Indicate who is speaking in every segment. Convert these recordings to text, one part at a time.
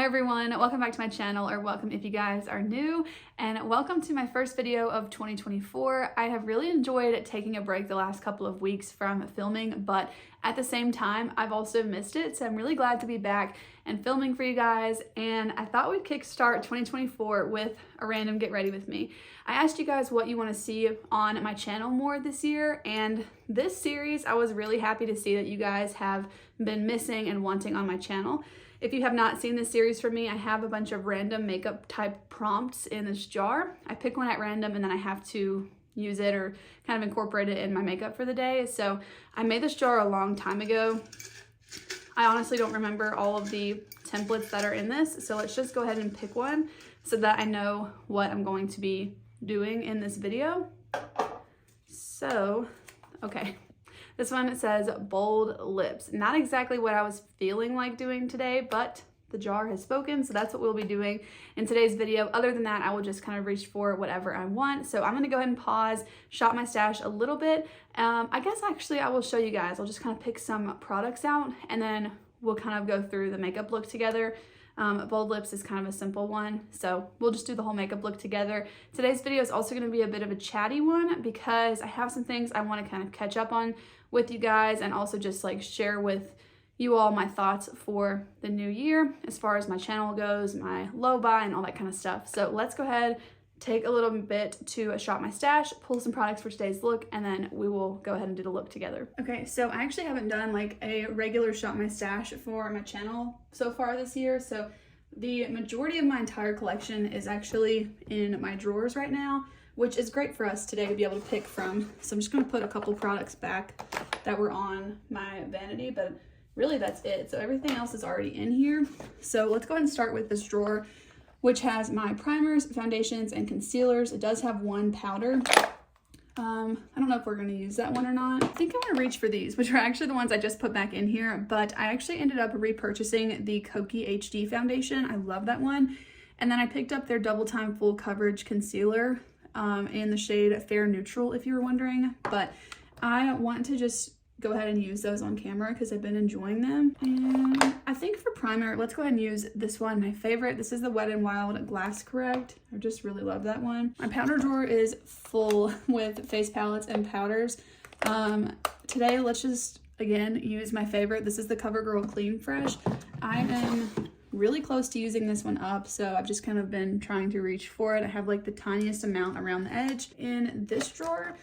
Speaker 1: everyone, welcome back to my channel, or welcome if you guys are new, and welcome to my first video of 2024. I have really enjoyed taking a break the last couple of weeks from filming, but at the same time, I've also missed it, so I'm really glad to be back and filming for you guys, and I thought we'd kickstart 2024 with a random get ready with me. I asked you guys what you want to see on my channel more this year, and this series I was really happy to see that you guys have been missing and wanting on my channel. If you have not seen this series from me, I have a bunch of random makeup type prompts in this jar. I pick one at random and then I have to use it or kind of incorporate it in my makeup for the day. So I made this jar a long time ago. I honestly don't remember all of the templates that are in this. So let's just go ahead and pick one so that I know what I'm going to be doing in this video. So, okay. This one, it says bold lips. Not exactly what I was feeling like doing today, but the jar has spoken, so that's what we'll be doing in today's video. Other than that, I will just kind of reach for whatever I want. So I'm gonna go ahead and pause, shop my stash a little bit. I guess actually I will show you guys. I'll just kind of pick some products out and then we'll kind of go through the makeup look together. Bold lips is kind of a simple one, so we'll just do the whole makeup look together. Today's video is also going to be a bit of a chatty one because I have some things I want to kind of catch up on with you guys and also just like share with you all my thoughts for the new year as far as my channel goes, my low buy and all that kind of stuff. So let's go ahead, take a little bit to shop my stash, pull some products for today's look, and then we will go ahead and do the look together. Okay, so I actually haven't done like a regular shop my stash for my channel so far this year. So the majority of my entire collection is actually in my drawers right now, which is great for us today to be able to pick from. So I'm just gonna put a couple products back that were on my vanity, but really that's it. So everything else is already in here. So let's go ahead and start with this drawer, which has my primers, foundations, and concealers. It does have one powder. I don't know if we're gonna use that one or not. I think I'm gonna reach for these, which are actually the ones I just put back in here, but I actually ended up repurchasing the Kokie HD foundation. I love that one. And then I picked up their Double Time Full Coverage Concealer in the shade Fair Neutral, if you were wondering. But I want to just go ahead and use those on camera because I've been enjoying them. And I think for primer, let's go ahead and use this one, my favorite. This is the Wet n Wild Glass Correct. I just really love that one. My powder drawer is full with face palettes and powders. Today, let's just, again, use my favorite. This is the CoverGirl Clean Fresh. I am really close to using this one up, so I've just kind of been trying to reach for it. I have like the tiniest amount around the edge. In this drawer,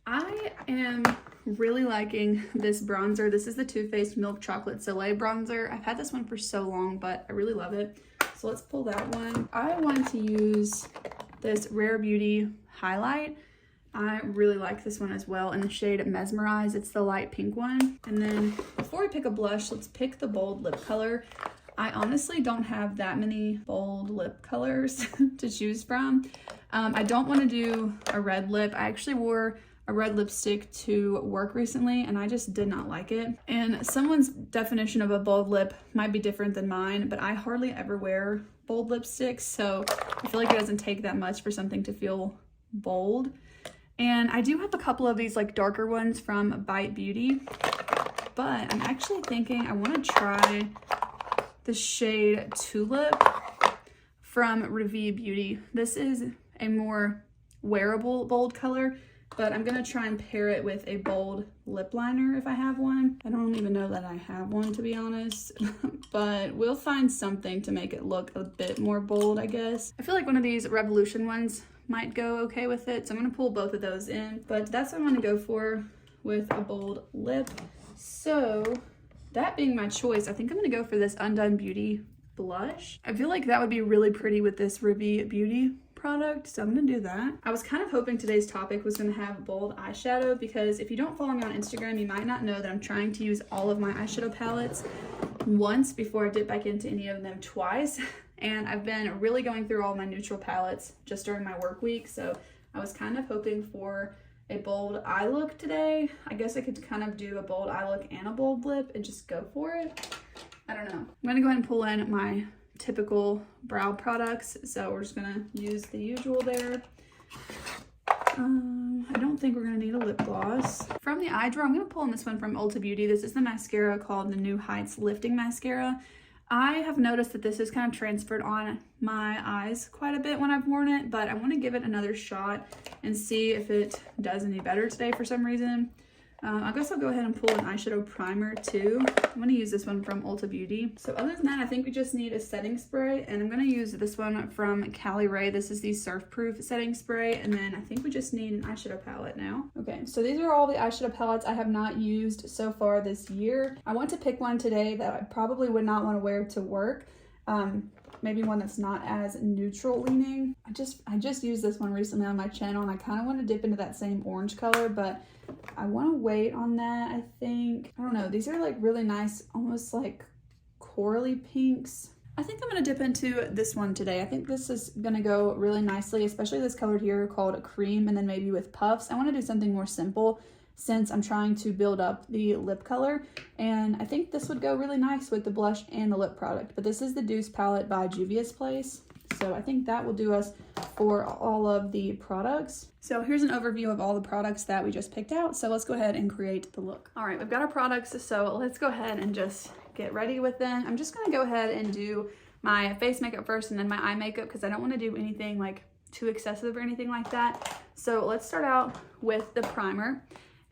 Speaker 1: I am really liking this bronzer. This is the Too Faced Milk Chocolate Soleil bronzer. I've had this one for so long, but I really love it. So let's pull that one. I want to use this Rare Beauty highlight. I really like this one as well in the shade Mesmerize. It's the light pink one. And then before we pick a blush, let's pick the bold lip color. I honestly don't have that many bold lip colors to choose from. I don't want to do a red lip. I actually wore a red lipstick to work recently and I just did not like it. And someone's definition of a bold lip might be different than mine, but I hardly ever wear bold lipsticks, so I feel like it doesn't take that much for something to feel bold. And I do have a couple of these like darker ones from Bite Beauty, but I'm actually thinking I want to try the shade Tulip from Revie Beauty. This is a more wearable bold color, but I'm gonna try and pair it with a bold lip liner if I have one. I don't even know that I have one, to be honest, but we'll find something to make it look a bit more bold, I guess. I feel like one of these Revolution ones might go okay with it, so I'm gonna pull both of those in, but that's what I'm gonna go for with a bold lip. So that being my choice, I think I'm gonna go for this Undone Beauty blush. I feel like that would be really pretty with this Revie Beauty product, so I'm gonna do that. I was kind of hoping today's topic was gonna have bold eyeshadow because if you don't follow me on Instagram, you might not know that I'm trying to use all of my eyeshadow palettes once before I dip back into any of them twice. And I've been really going through all my neutral palettes just during my work week, so I was kind of hoping for a bold eye look today. I guess I could kind of do a bold eye look and a bold lip and just go for it. I don't know. I'm gonna go ahead and pull in my typical brow products. So we're just gonna use the usual there. I don't think we're gonna need a lip gloss. From the eye drawer, I'm gonna pull in this one from Ulta Beauty. This is the mascara called the New Heights Lifting Mascara. I have noticed that this has kind of transferred on my eyes quite a bit when I've worn it, but I want to give it another shot and see if it does any better today for some reason. I guess I'll go ahead and pull an eyeshadow primer too. I'm going to use this one from Ulta Beauty. So other than that, I think we just need a setting spray, and I'm going to use this one from Cali Ray. This is the Surf Proof setting spray, and then I think we just need an eyeshadow palette now. Okay, so these are all the eyeshadow palettes I have not used so far this year. I want to pick one today that I probably would not want to wear to work. Maybe one that's not as neutral leaning. I just used this one recently on my channel, and I kind of want to dip into that same orange color, but I want to wait on that, I think. I don't know, these are like really nice, almost like corally pinks. I think I'm going to dip into this one today. I think this is going to go really nicely, especially this color here called Cream, and then maybe with puffs. I want to do something more simple since I'm trying to build up the lip color, and I think this would go really nice with the blush and the lip product. But this is the Deuce palette by Juvia's Place, so I think that will do us for all of the products. So here's an overview of all the products that we just picked out, so let's go ahead and create the look. All right, we've got our products, so let's go ahead and just get ready with them. I'm just going to go ahead and do my face makeup first and then my eye makeup, because I don't want to do anything like too excessive or anything like that. So let's start out with the primer.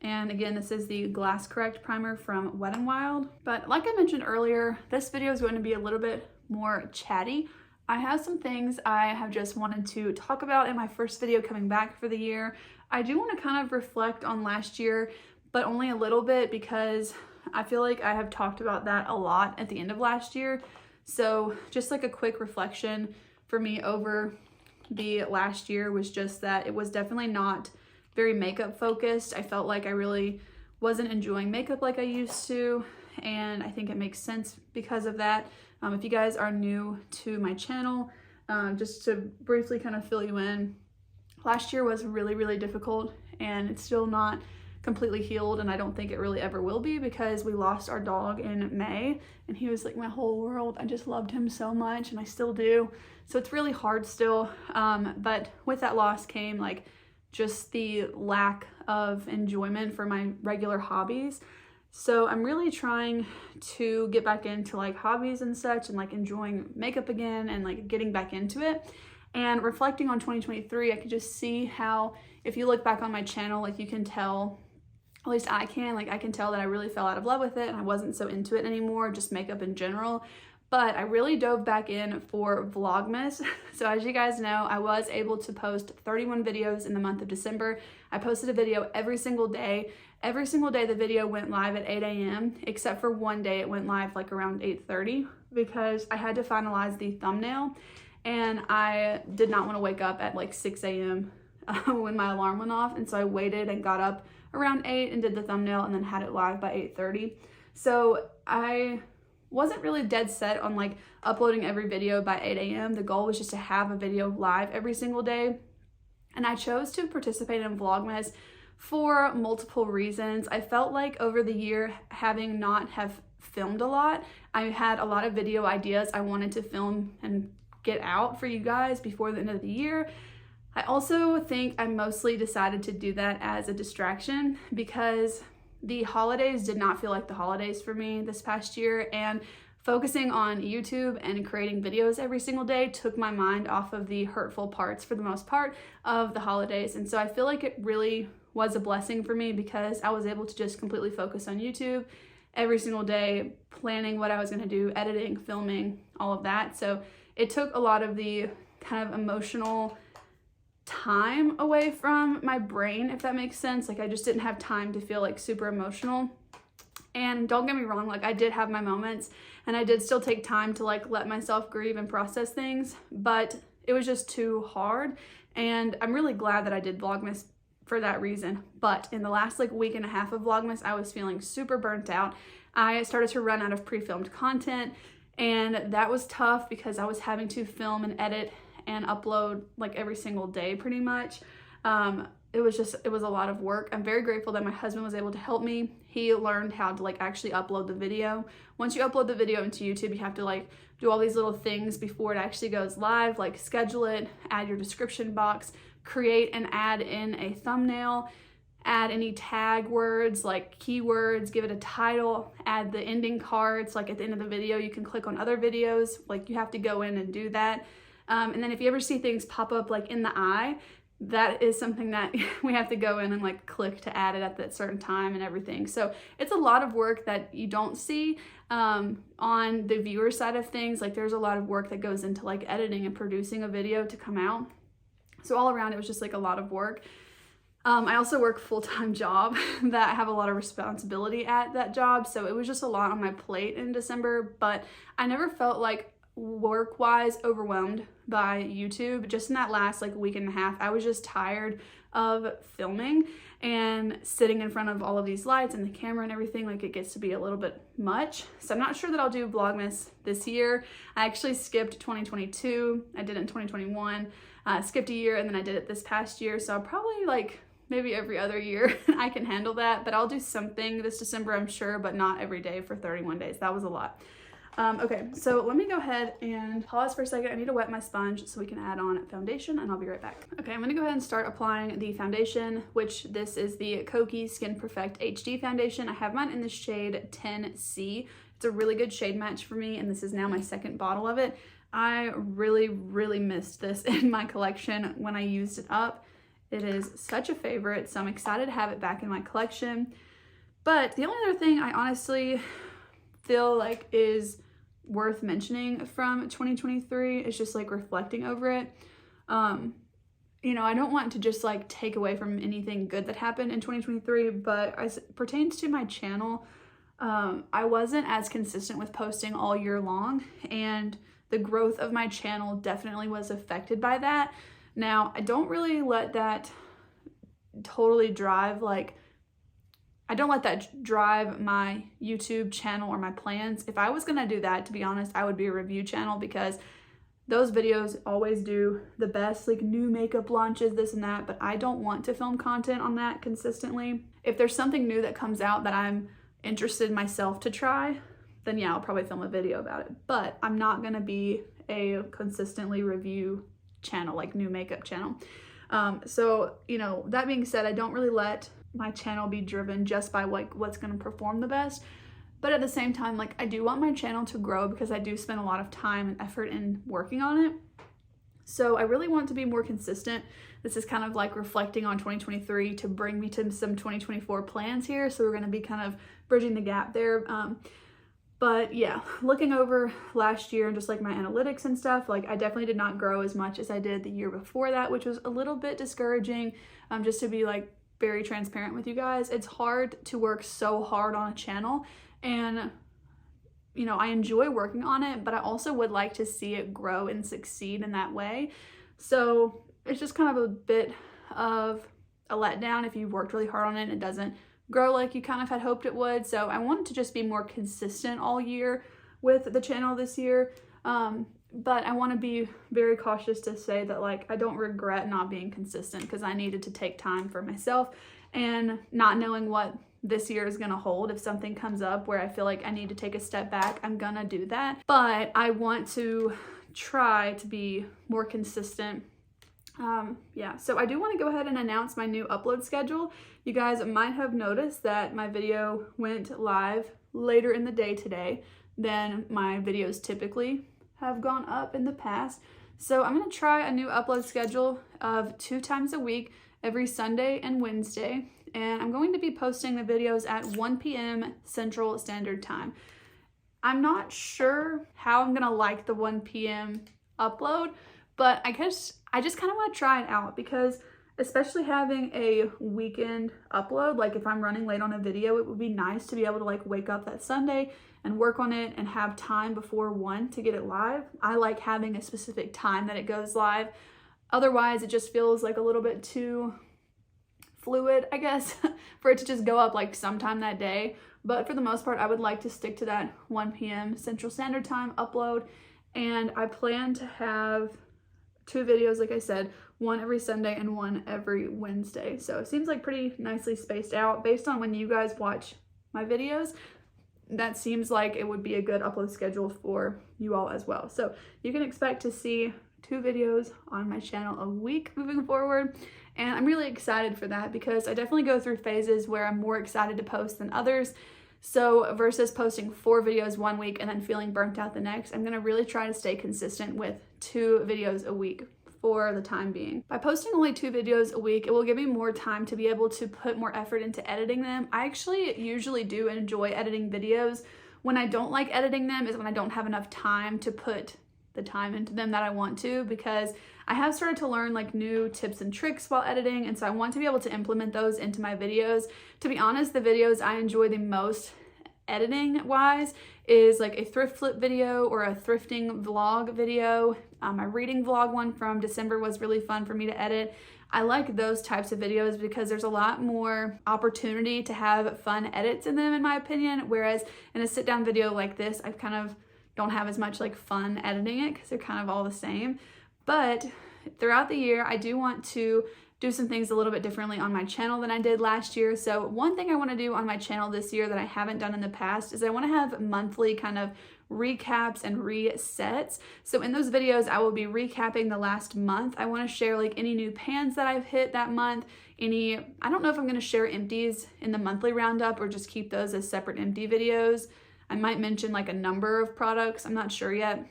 Speaker 1: And again, this is the Glass Correct primer from Wet n Wild. But like I mentioned earlier, this video is going to be a little bit more chatty. I have some things I have just wanted to talk about in my first video coming back for the year. I do want to kind of reflect on last year, but only a little bit, because I feel like I have talked about that a lot at the end of last year. So just like a quick reflection for me over the last year was just that it was definitely not very makeup focused. I felt like I really wasn't enjoying makeup like I used to, and I think it makes sense because of that. If you guys are new to my channel, just to briefly kind of fill you in, last year was really, really difficult, and it's still not completely healed, and I don't think it really ever will be, because we lost our dog in May, and he was like my whole world. I just loved him so much, and I still do. So it's really hard still, but with that loss came like just the lack of enjoyment for my regular hobbies. So I'm really trying to get back into like hobbies and such, and like enjoying makeup again, and like getting back into it. And reflecting on 2023, I could just see how, if you look back on my channel, like you can tell, at least I can tell that I really fell out of love with it, and I wasn't so into it anymore, just makeup in general. But I really dove back in for Vlogmas. So as you guys know, I was able to post 31 videos in the month of December. I posted a video every single day. Every single day the video went live at 8 a.m. except for one day it went live like around 8:30, because I had to finalize the thumbnail, and I did not want to wake up at like 6 a.m. when my alarm went off. And so I waited and got up around 8 and did the thumbnail, and then had it live by 8:30. So I wasn't really dead set on like uploading every video by 8 a.m. The goal was just to have a video live every single day. And I chose to participate in Vlogmas for multiple reasons. I felt like over the year, having not have filmed a lot, I had a lot of video ideas I wanted to film and get out for you guys before the end of the year. I also think I mostly decided to do that as a distraction, because the holidays did not feel like the holidays for me this past year, and focusing on YouTube and creating videos every single day took my mind off of the hurtful parts, for the most part, of the holidays. And so I feel like it really was a blessing for me, because I was able to just completely focus on YouTube every single day, planning what I was going to do, editing, filming, all of that. So it took a lot of the kind of emotional time away from my brain, if that makes sense. Like I just didn't have time to feel like super emotional. And don't get me wrong, like I did have my moments, and I did still take time to like let myself grieve and process things, but it was just too hard. And I'm really glad that I did Vlogmas for that reason. But in the last like week and a half of Vlogmas, I was feeling super burnt out. I started to run out of pre-filmed content, and that was tough because I was having to film and edit and upload like every single day pretty much. It was a lot of work. I'm very grateful that my husband was able to help me. He learned how to like actually upload the video. Once you upload the video into YouTube, you have to like do all these little things before it actually goes live, like schedule it, add your description box, create and add in a thumbnail, add any tag words like keywords, give it a title, add the ending cards. Like at the end of the video, you can click on other videos. Like you have to go in and do that. And then if you ever see things pop up like in the eye, that is something that we have to go in and like click to add it at that certain time and everything. So it's a lot of work that you don't see on the viewer side of things. Like there's a lot of work that goes into like editing and producing a video to come out. So all around it was just like a lot of work. I also work a full-time job that I have a lot of responsibility at that job. So it was just a lot on my plate in December, but I never felt like work-wise overwhelmed by YouTube. Just in that last like week and a half, I was just tired of filming and sitting in front of all of these lights and the camera and everything. Like it gets to be a little bit much. So I'm not sure that I'll do Vlogmas this year. I actually skipped 2022. I did it in 2021. Skipped a year and then I did it this past year. So I'll probably like maybe every other year I can handle that, but I'll do something this December, I'm sure, but not every day for 31 days. That was a lot. Okay, so let me go ahead and pause for a second. I need to wet my sponge so we can add on foundation and I'll be right back. Okay, I'm gonna go ahead and start applying the foundation, which this is the Kokie Skin Perfect HD foundation. I have mine in the shade 10C. It's a really good shade match for me, and this is now my second bottle of it. I really missed this in my collection when I used it up. It is such a favorite, so I'm excited to have it back in my collection. But the only other thing I honestly feel like is worth mentioning from 2023 is just like reflecting over it. You know, I don't want to just like take away from anything good that happened in 2023, but as it pertains to my channel, I wasn't as consistent with posting all year long, and the growth of my channel definitely was affected by that. Now, I don't really let that totally drive, like, I don't let that drive my YouTube channel or my plans. If I was gonna do that, to be honest, I would be a review channel, because those videos always do the best, like new makeup launches, this and that, but I don't want to film content on that consistently. If there's something new that comes out that I'm interested myself to try, then yeah, I'll probably film a video about it. But I'm not gonna be a consistently review channel, like new makeup channel. So, you know, that being said, I don't really let my channel be driven just by like what's gonna perform the best. But at the same time, like I do want my channel to grow because I do spend a lot of time and effort in working on it. So I really want to be more consistent. This is kind of like reflecting on 2023 to bring me to some 2024 plans here. So we're gonna be kind of bridging the gap there. But yeah, looking over last year and just like my analytics and stuff, like I definitely did not grow as much as I did the year before that, which was a little bit discouraging. Just to be like very transparent with you guys, it's hard to work so hard on a channel, and you know, I enjoy working on it, but I also would like to see it grow and succeed in that way. So it's just kind of a bit of a letdown if you've worked really hard on it and it doesn't grow like you kind of had hoped it would. So I wanted to just be more consistent all year with the channel this year. But I want to be very cautious to say that like I don't regret not being consistent, because I needed to take time for myself, and not knowing what this year is going to hold. If something comes up where I feel like I need to take a step back, I'm gonna do that. But I want to try to be more consistent. Yeah, so I do want to go ahead and announce my new upload schedule. You guys might have noticed that my video went live later in the day today than my videos typically have gone up in the past. So I'm going to try a new upload schedule of 2 times a week, every Sunday and Wednesday. And I'm going to be posting the videos at 1 p.m. Central Standard Time. I'm not sure how I'm going to like the 1 p.m. upload, but I just kind of want to try it out, because especially having a weekend upload, like if I'm running late on a video, it would be nice to be able to like wake up that Sunday and work on it and have time before 1 to get it live. I like having a specific time that it goes live. Otherwise, it just feels like a little bit too fluid, I guess, for it to just go up like sometime that day. But for the most part, I would like to stick to that 1 p.m. Central Standard Time upload. And I plan to have 2 videos, like I said, 1 every Sunday and 1 every Wednesday. So it seems like pretty nicely spaced out based on when you guys watch my videos. That seems like it would be a good upload schedule for you all as well. So you can expect to see 2 videos on my channel a week moving forward. And I'm really excited for that because I definitely go through phases where I'm more excited to post than others. So versus posting 4 videos one week and then feeling burnt out the next, I'm gonna really try to stay consistent with 2 videos a week for the time being. By posting only 2 videos a week, it will give me more time to be able to put more effort into editing them. I actually usually do enjoy editing videos. When I don't like editing them is when I don't have enough time to put the time into them that I want to, because I have started to learn like new tips and tricks while editing, and so I want to be able to implement those into my videos. To be honest, the videos I enjoy the most editing wise is like a thrift flip video or a thrifting vlog video. My reading vlog one from December was really fun for me to edit. I like those types of videos because there's a lot more opportunity to have fun edits in them, in my opinion, whereas in a sit down video like this, I kind of don't have as much like fun editing it because they're kind of all the same. But throughout the year, I do want to do some things a little bit differently on my channel than I did last year. So one thing I want to do on my channel this year that I haven't done in the past is I want to have monthly kind of recaps and resets. So in those videos, I will be recapping the last month. I want to share like any new pans that I've hit that month, I don't know if I'm going to share empties in the monthly roundup or just keep those as separate empty videos. I might mention like a number of products. I'm not sure yet.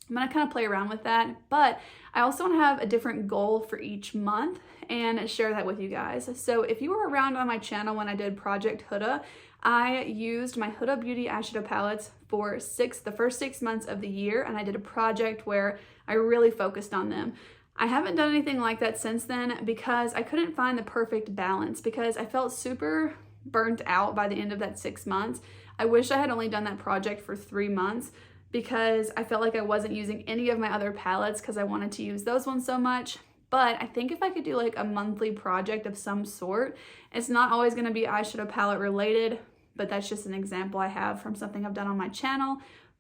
Speaker 1: I'm gonna kind of play around with that, but I also want to have a different goal for each month and share that with you guys. So if you were around on my channel when I did Project Huda, I used my Huda Beauty eyeshadow palettes for the first 6 months of the year, and I did a project where I really focused on them. I haven't done anything like that since then because I couldn't find the perfect balance, because I felt super burnt out by the end of that 6 months. I wish I had only done that project for 3 months, because I felt like I wasn't using any of my other palettes because I wanted to use those ones so much. But I think if I could do like a monthly project of some sort, it's not always going to be eyeshadow palette related, but that's just an example I have from something I've done on my channel.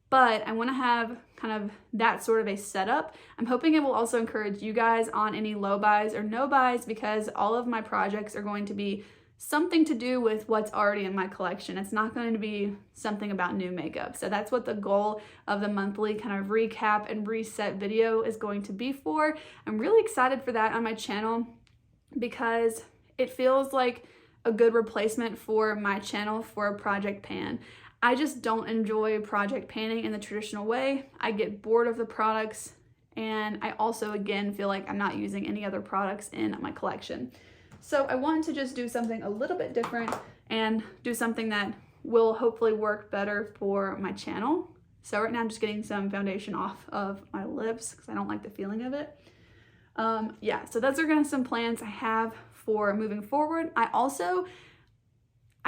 Speaker 1: But I want to have kind of that sort of a setup. I'm hoping it will also encourage you guys on any low buys or no buys, because all of my projects are going to be something to do with what's already in my collection. It's not going to be something about new makeup. So that's what the goal of the monthly kind of recap and reset video is going to be for. I'm really excited for that on my channel because it feels like a good replacement for my channel for a project pan. I just don't enjoy project panning in the traditional way. I get bored of the products, and I also again feel like I'm not using any other products in my collection. So I want to just do something a little bit different and do something that will hopefully work better for my channel. So right now I'm just getting some foundation off of my lips because I don't like the feeling of it. Yeah, so those are kind of some plans I have for moving forward. I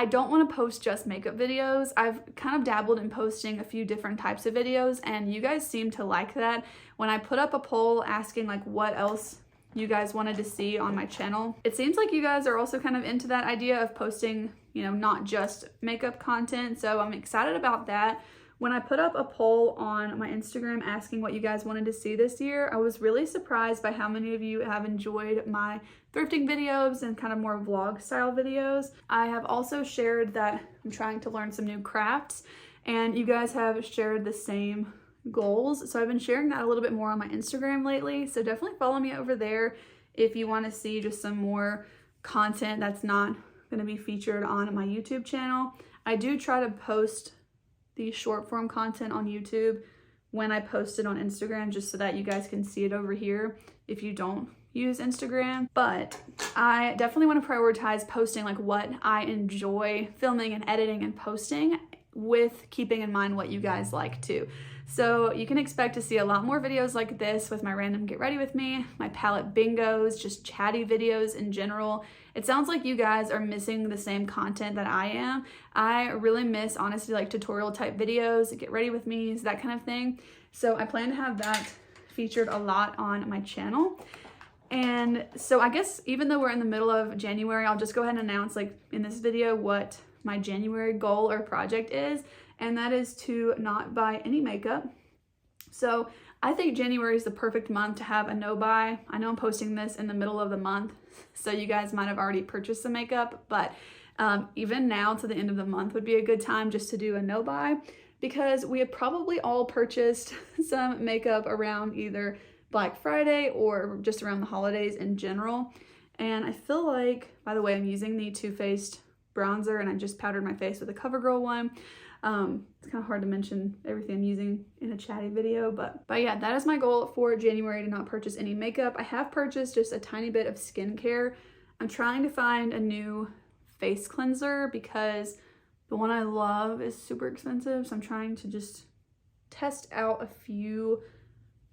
Speaker 1: don't want to post just makeup videos. I've kind of dabbled in posting a few different types of videos, and you guys seem to like that. When I put up a poll asking like what else you guys wanted to see on my channel, it seems like you guys are also kind of into that idea of posting, you know, not just makeup content. So I'm excited about that. When I put up a poll on my Instagram asking what you guys wanted to see this year, I was really surprised by how many of you have enjoyed my thrifting videos and kind of more vlog style videos. I have also shared that I'm trying to learn some new crafts, and you guys have shared the same goals. So I've been sharing that a little bit more on my Instagram lately. So definitely follow me over there if you want to see just some more content that's not going to be featured on my YouTube channel. I do try to post the short form content on YouTube when I post it on Instagram, just so that you guys can see it over here if you don't use Instagram. But I definitely want to prioritize posting like what I enjoy filming and editing and posting, with keeping in mind what you guys like too. So you can expect to see a lot more videos like this with my random get ready with me, my palette bingos, just chatty videos in general. It sounds like you guys are missing the same content that I am. I really miss, honestly, like tutorial type videos, get ready with me, that kind of thing. So I plan to have that featured a lot on my channel. And so I guess even though we're in the middle of January, I'll just go ahead and announce like in this video what my January goal or project is, and that is to not buy any makeup. So I think January is the perfect month to have a no buy. I know I'm posting this in the middle of the month, so you guys might have already purchased some makeup, but even now to the end of the month would be a good time just to do a no buy, because we have probably all purchased some makeup around either Black Friday or just around the holidays in general. And I feel like, by the way, I'm using the Too Faced bronzer, and I just powdered my face with a CoverGirl one. It's kind of hard to mention everything I'm using in a chatty video, but yeah, that is my goal for January, to not purchase any makeup. I have purchased just a tiny bit of skincare. I'm trying to find a new face cleanser because the one I love is super expensive, so I'm trying to just test out a few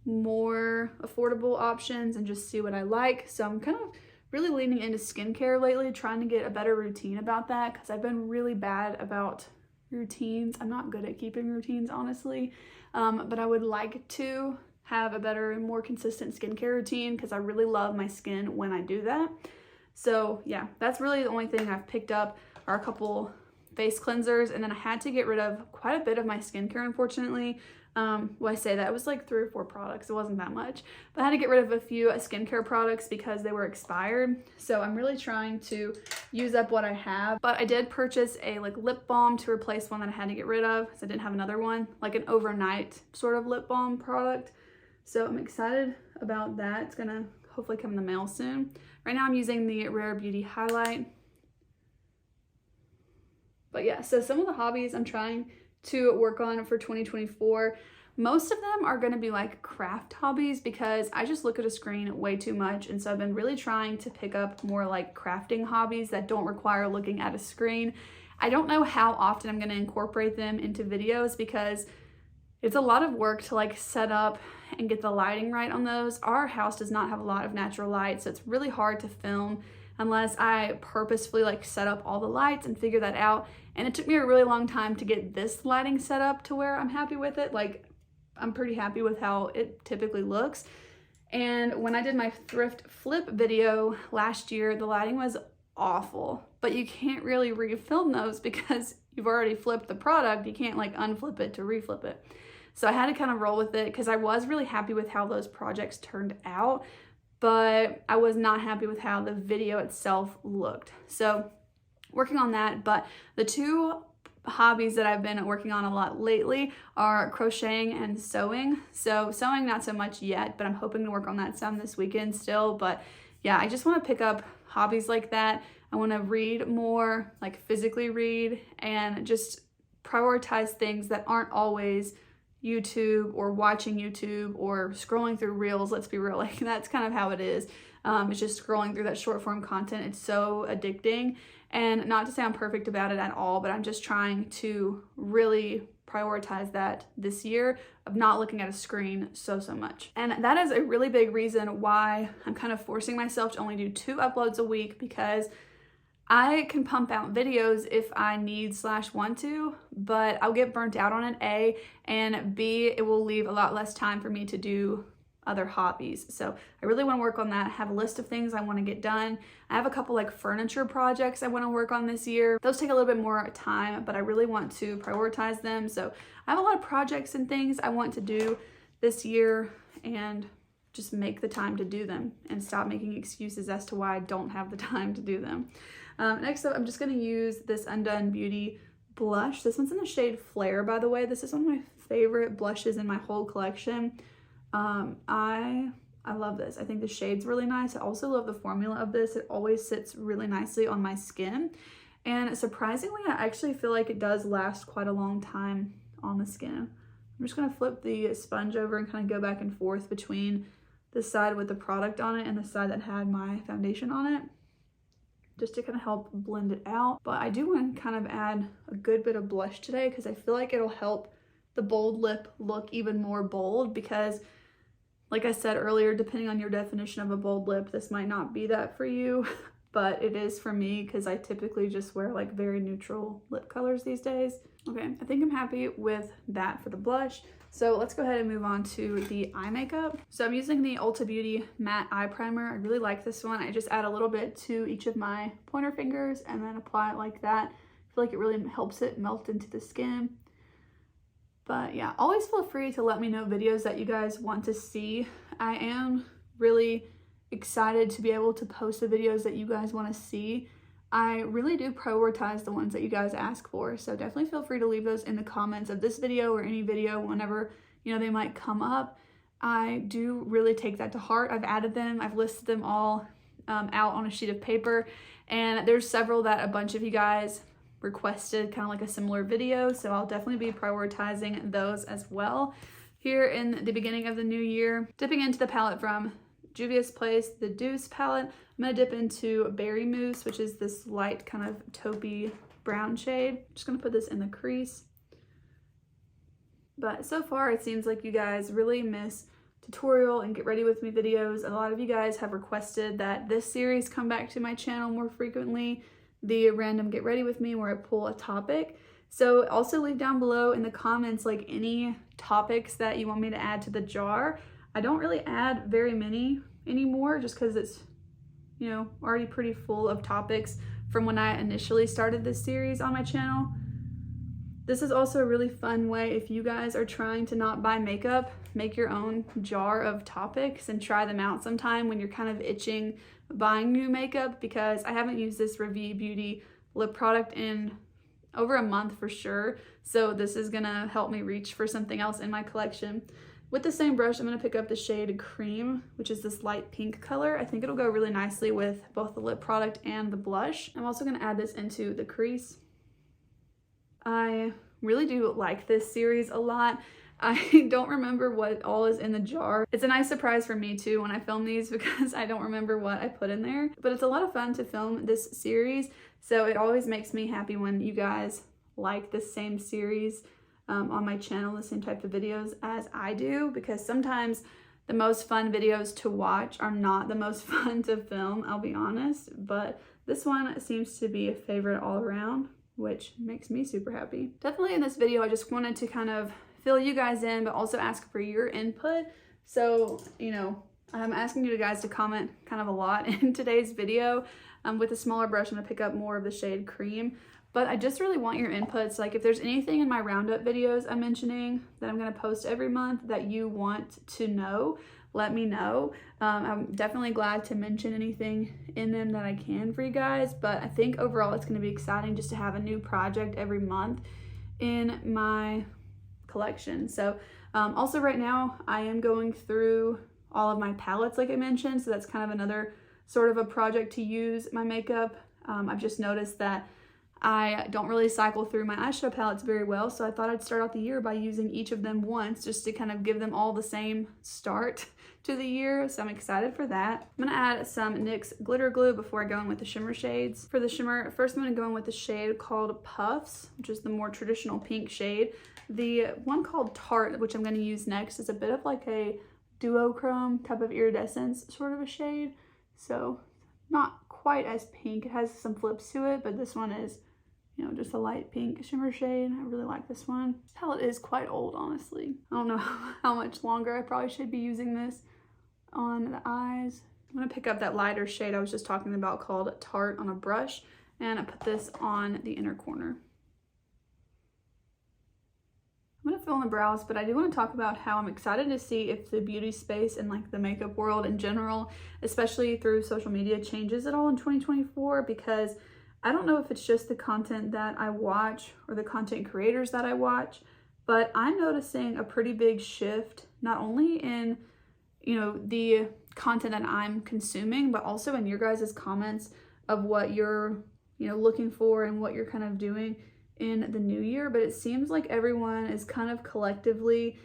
Speaker 1: more affordable options and just see what I like. So I'm kind of really leaning into skincare lately, trying to get a better routine about that, because I've been really bad about routines. I'm not good at keeping routines, honestly, but I would like to have a better and more consistent skincare routine because I really love my skin when I do that. So yeah, that's really the only thing I've picked up are a couple face cleansers, and then I had to get rid of quite a bit of my skincare, unfortunately. Well, I say that it was like 3 or 4 products. It wasn't that much, but I had to get rid of a few skincare products because they were expired. So I'm really trying to use up what I have, but I did purchase a like lip balm to replace one that I had to get rid of because I didn't have another one, like an overnight sort of lip balm product. So I'm excited about that. It's gonna hopefully come in the mail soon. Right now I'm using the Rare Beauty highlight. But yeah, so some of the hobbies I'm trying to work on for 2024, most of them are going to be like craft hobbies because I just look at a screen way too much, and so I've been really trying to pick up more like crafting hobbies that don't require looking at a screen. I don't know how often I'm going to incorporate them into videos because it's a lot of work to like set up and get the lighting right on those. Our house does not have a lot of natural light, so it's really hard to film unless I purposefully like set up all the lights and figure that out. And it took me a really long time to get this lighting set up to where I'm happy with it. Like, I'm pretty happy with how it typically looks. And when I did my thrift flip video last year, the lighting was awful, but you can't really refilm those because you've already flipped the product. You can't like unflip it to reflip it. So I had to kind of roll with it because I was really happy with how those projects turned out, but I was not happy with how the video itself looked. So working on that, but the 2 hobbies that I've been working on a lot lately are crocheting and sewing. So sewing, not so much yet, but I'm hoping to work on that some this weekend still. But yeah, I just want to pick up hobbies like that. I want to read more, like physically read, and just prioritize things that aren't always YouTube or watching YouTube or scrolling through reels. Let's be real, like that's kind of how it is. It's just scrolling through that short form content. It's so addicting, and not to say I'm perfect about it at all, but I'm just trying to really prioritize that this year of not looking at a screen so much. And that is a really big reason why I'm kind of forcing myself to only do 2 uploads a week, because I can pump out videos if I need / want to, but I'll get burnt out on it, A, and B, it will leave a lot less time for me to do other hobbies. So I really want to work on that. I have a list of things I want to get done. I have a couple like furniture projects I want to work on this year. Those take a little bit more time, but I really want to prioritize them. So I have a lot of projects and things I want to do this year, and just make the time to do them and stop making excuses as to why I don't have the time to do them. Next up, I'm just going to use this Undone Beauty blush. This one's in the shade Flare, by the way. This is one of my favorite blushes in my whole collection. I love this. I think the shade's really nice. I also love the formula of this. It always sits really nicely on my skin. And surprisingly, I actually feel like it does last quite a long time on the skin. I'm just going to flip the sponge over and kind of go back and forth between the side with the product on it and the side that had my foundation on it, just to kind of help blend it out. But I do want to kind of add a good bit of blush today because I feel like it'll help the bold lip look even more bold, because like I said earlier, depending on your definition of a bold lip, this might not be that for you, but it is for me because I typically just wear like very neutral lip colors these days. Okay, I think I'm happy with that for the blush. So let's go ahead and move on to the eye makeup. So I'm using the Ulta Beauty Matte Eye Primer. I really like this one. I just add a little bit to each of my pointer fingers and then apply it like that. I feel like it really helps it melt into the skin. But yeah, always feel free to let me know videos that you guys want to see. I am really excited to be able to post the videos that you guys want to see. I really do prioritize the ones that you guys ask for, so definitely feel free to leave those in the comments of this video or any video whenever, you know, they might come up. I do really take that to heart. I've added them, I've listed them all out on a sheet of paper, and there's several that a bunch of you guys requested kind of like a similar video, so I'll definitely be prioritizing those as well here in the beginning of the new year. Dipping into the palette from Juvia's Place, the Deuce palette, I'm going to dip into Berry Mousse, which is this light kind of taupey brown shade. I'm just going to put this in the crease. But so far it seems like you guys really miss tutorial and get ready with me videos. A lot of you guys have requested that this series come back to my channel more frequently, the random get ready with me where I pull a topic. So also leave down below in the comments like any topics that you want me to add to the jar. I don't really add very many anymore just because it's, you know, already pretty full of topics from when I initially started this series on my channel. This is also a really fun way if you guys are trying to not buy makeup, make your own jar of topics and try them out sometime when you're kind of itching buying new makeup, because I haven't used this Revie Beauty lip product in over a month for sure. So this is gonna help me reach for something else in my collection. With the same brush, I'm gonna pick up the shade Cream, which is this light pink color. I think it'll go really nicely with both the lip product and the blush. I'm also gonna add this into the crease. I really do like this series a lot. I don't remember what all is in the jar. It's a nice surprise for me too when I film these because I don't remember what I put in there. But it's a lot of fun to film this series, so it always makes me happy when you guys like the same series on my channel, the same type of videos as I do, because sometimes the most fun videos to watch are not the most fun to film, I'll be honest. But this one seems to be a favorite all around, which makes me super happy. Definitely in this video, I just wanted to kind of fill you guys in, but also ask for your input. So, you know, I'm asking you guys to comment kind of a lot in today's video. With a smaller brush, I'm gonna pick up more of the shade Cream, but I just really want your inputs. Like if there's anything in my roundup videos I'm mentioning that I'm gonna post every month that you want to know, let me know. I'm definitely glad to mention anything in them that I can for you guys, but I think overall it's gonna be exciting just to have a new project every month in my collection. So also right now I am going through all of my palettes like I mentioned, so that's kind of another sort of a project to use my makeup. I've just noticed that I don't really cycle through my eyeshadow palettes very well, so I thought I'd start out the year by using each of them once just to kind of give them all the same start to the year, so I'm excited for that. I'm gonna add some NYX glitter glue before I go in with the shimmer shades. For the shimmer, first I'm gonna go in with the shade called Puffs, which is the more traditional pink shade. The one called Tart, which I'm gonna use next, is a bit of like a duochrome type of iridescence sort of a shade, so not quite as pink. It has some flips to it, but this one is, you know, just a light pink shimmer shade. I really like this one. This palette is quite old, honestly. I don't know how much longer I probably should be using this on the eyes. I'm gonna pick up that lighter shade I was just talking about called Tart on a brush, and I put this on the inner corner. I'm gonna fill in the brows, but I do want to talk about how I'm excited to see if the beauty space and like the makeup world in general, especially through social media, changes at all in 2024, because I don't know if it's just the content that I watch or the content creators that I watch, but I'm noticing a pretty big shift, not only in, you know, the content that I'm consuming, but also in your guys' comments of what you're, you know, looking for and what you're kind of doing in the new year. But it seems like everyone is kind of collectively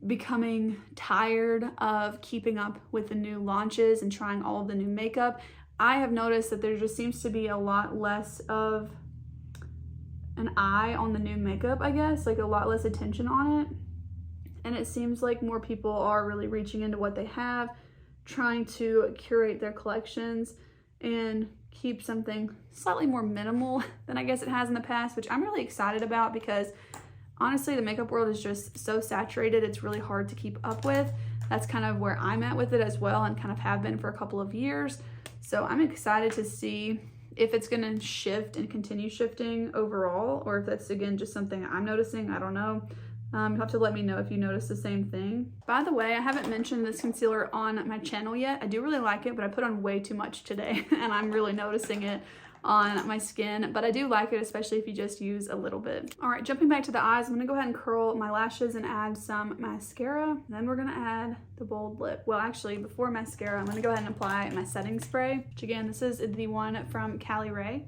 Speaker 1: becoming tired of keeping up with the new launches and trying all of the new makeup. I have noticed that there just seems to be a lot less of an eye on the new makeup, I guess, like a lot less attention on it. And it seems like more people are really reaching into what they have, trying to curate their collections and keep something slightly more minimal than I guess it has in the past, which I'm really excited about because honestly, the makeup world is just so saturated. It's really hard to keep up with. That's kind of where I'm at with it as well, and kind of have been for a couple of years. So I'm excited to see if it's going to shift and continue shifting overall, or if that's, again, just something I'm noticing. I don't know. You'll have to let me know if you notice the same thing. By the way, I haven't mentioned this concealer on my channel yet. I do really like it, but I put on way too much today, and I'm really noticing it on my skin, but I do like it, especially if you just use a little bit. All right, jumping back to the eyes, I'm gonna go ahead and curl my lashes and add some mascara. Then we're gonna add the bold lip. Well, actually, before mascara, I'm gonna go ahead and apply my setting spray, which again, this is the one from Cali Ray.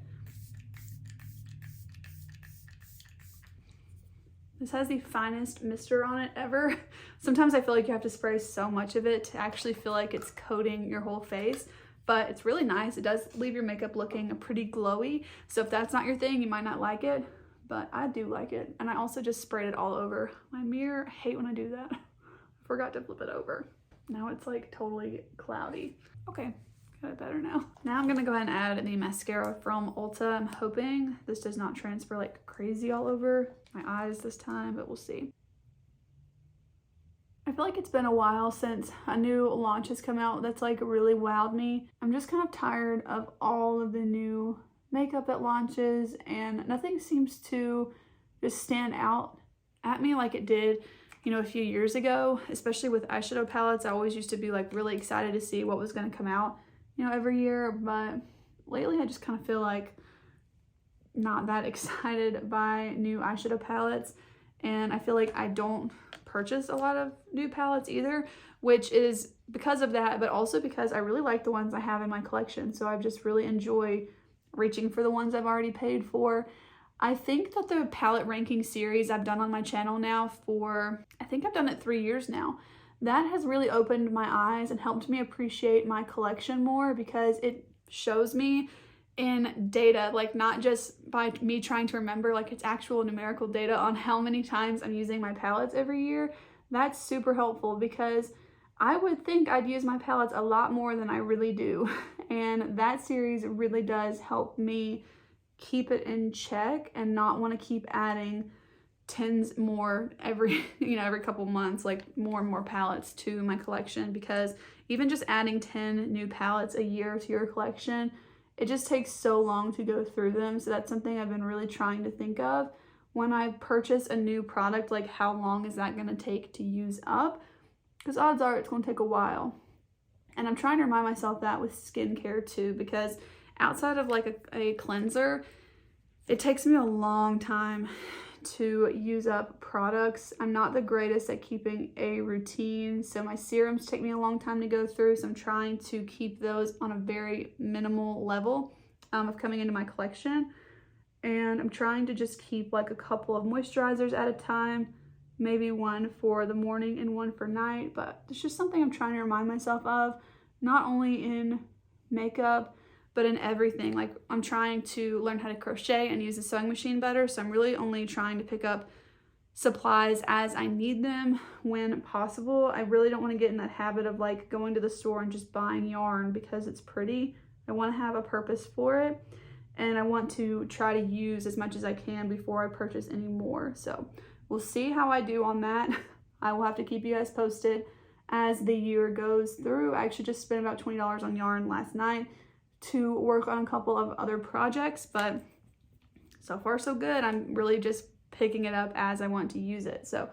Speaker 1: This has the finest mister on it ever. Sometimes I feel like you have to spray so much of it to actually feel like it's coating your whole face, but it's really nice. It does leave your makeup looking pretty glowy. So if that's not your thing, you might not like it, but I do like it. And I also just sprayed it all over my mirror. I hate when I do that. I forgot to flip it over. Now it's like totally cloudy. Okay, got it better now. Now I'm gonna go ahead and add the mascara from Ulta. I'm hoping this does not transfer like crazy all over my eyes this time, but we'll see. I feel like it's been a while since a new launch has come out that's like really wowed me. I'm just kind of tired of all of the new makeup that launches, and nothing seems to just stand out at me like it did, you know, a few years ago. Especially with eyeshadow palettes, I always used to be like really excited to see what was going to come out, you know, every year, but lately I just kind of feel like not that excited by new eyeshadow palettes, and I feel like I don't purchase a lot of new palettes either, which is because of that, but also because I really like the ones I have in my collection. So I just really enjoy reaching for the ones I've already paid for. I think that the palette ranking series I've done on my channel now for, I think I've done it 3 years now. That has really opened my eyes and helped me appreciate my collection more, because it shows me in data, like not just by me trying to remember, like it's actual numerical data on how many times I'm using my palettes every year. That's super helpful, because I would think I'd use my palettes a lot more than I really do. And that series really does help me keep it in check and not want to keep adding tens more every, you know, every couple months, like more and more palettes to my collection, because even just adding 10 new palettes a year to your collection, it just takes so long to go through them. So that's something I've been really trying to think of when I purchase a new product, like how long is that going to take to use up? Because odds are it's going to take a while. And I'm trying to remind myself that with skincare too, because outside of like a cleanser, it takes me a long time to use up products. I'm not the greatest at keeping a routine, so my serums take me a long time to go through, so I'm trying to keep those on a very minimal level of coming into my collection. And I'm trying to just keep like a couple of moisturizers at a time, maybe one for the morning and one for night, but it's just something I'm trying to remind myself of, not only in makeup, but in everything. Like I'm trying to learn how to crochet and use the sewing machine better, so I'm really only trying to pick up supplies as I need them when possible. I really don't want to get in that habit of like going to the store and just buying yarn because it's pretty. I want to have a purpose for it, and I want to try to use as much as I can before I purchase any more. So we'll see how I do on that. I will have to keep you guys posted as the year goes through. I actually just spent about $20 on yarn last night to work on a couple of other projects, but so far so good. I'm really just picking it up as I want to use it. So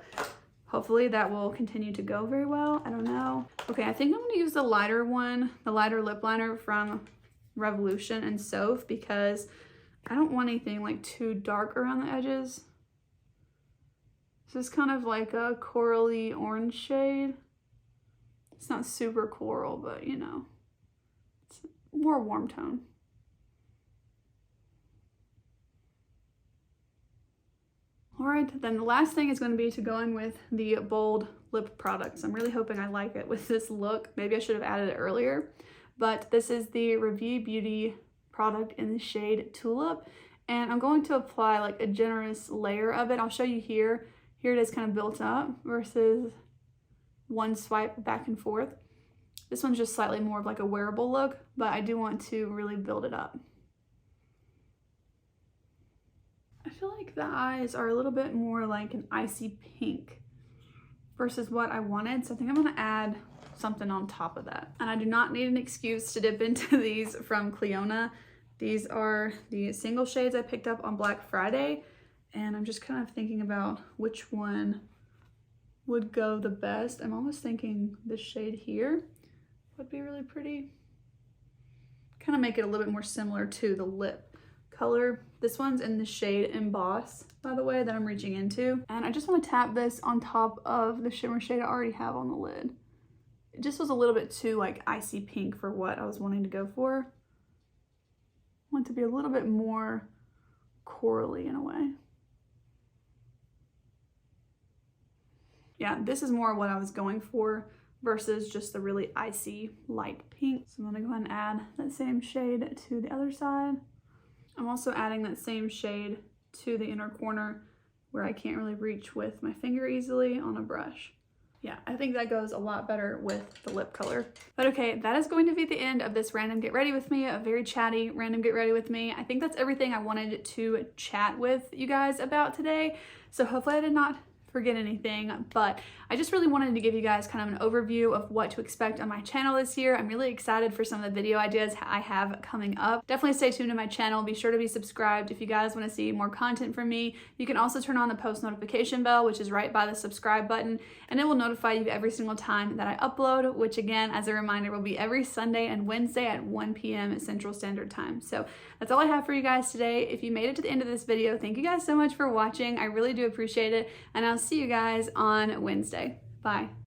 Speaker 1: hopefully that will continue to go very well. I don't know. Okay, I think I'm gonna use the lighter one, the lighter lip liner from Revolution and Soph, because I don't want anything like too dark around the edges. This is kind of like a corally orange shade. It's not super coral, but you know, it's more warm tone. All right, then the last thing is going to be to go in with the bold lip products. I'm really hoping I like it with this look. Maybe I should have added it earlier, but this is the Review Beauty product in the shade Tulip, and I'm going to apply like a generous layer of it. I'll show you here. Here it is kind of built up versus one swipe back and forth. This one's just slightly more of like a wearable look, but I do want to really build it up. I feel like the eyes are a little bit more like an icy pink versus what I wanted, so I think I'm gonna add something on top of that. And I do not need an excuse to dip into these from Cliona. These are the single shades I picked up on Black Friday, and I'm just kind of thinking about which one would go the best. I'm almost thinking this shade here would be really pretty. Kind of make it a little bit more similar to the lip color. This one's in the shade Emboss, by the way, that I'm reaching into. And I just want to tap this on top of the shimmer shade I already have on the lid. It just was a little bit too like icy pink for what I was wanting to go for. I want it to be a little bit more corally in a way. Yeah, this is more what I was going for versus just the really icy light pink. So I'm gonna go ahead and add that same shade to the other side. I'm also adding that same shade to the inner corner where I can't really reach with my finger easily on a brush. Yeah, I think that goes a lot better with the lip color. But okay, that is going to be the end of this random get ready with me, a very chatty random get ready with me. I think that's everything I wanted to chat with you guys about today. So hopefully I did not forget anything, but I just really wanted to give you guys kind of an overview of what to expect on my channel this year. I'm really excited for some of the video ideas I have coming up. Definitely stay tuned to my channel. Be sure to be subscribed if you guys want to see more content from me. You can also turn on the post notification bell, which is right by the subscribe button, and it will notify you every single time that I upload, which again, as a reminder, will be every Sunday and Wednesday at 1 p.m. Central Standard Time. So that's all I have for you guys today. If you made it to the end of this video, thank you guys so much for watching. I really do appreciate it, and I'll see you guys on Wednesday. Bye.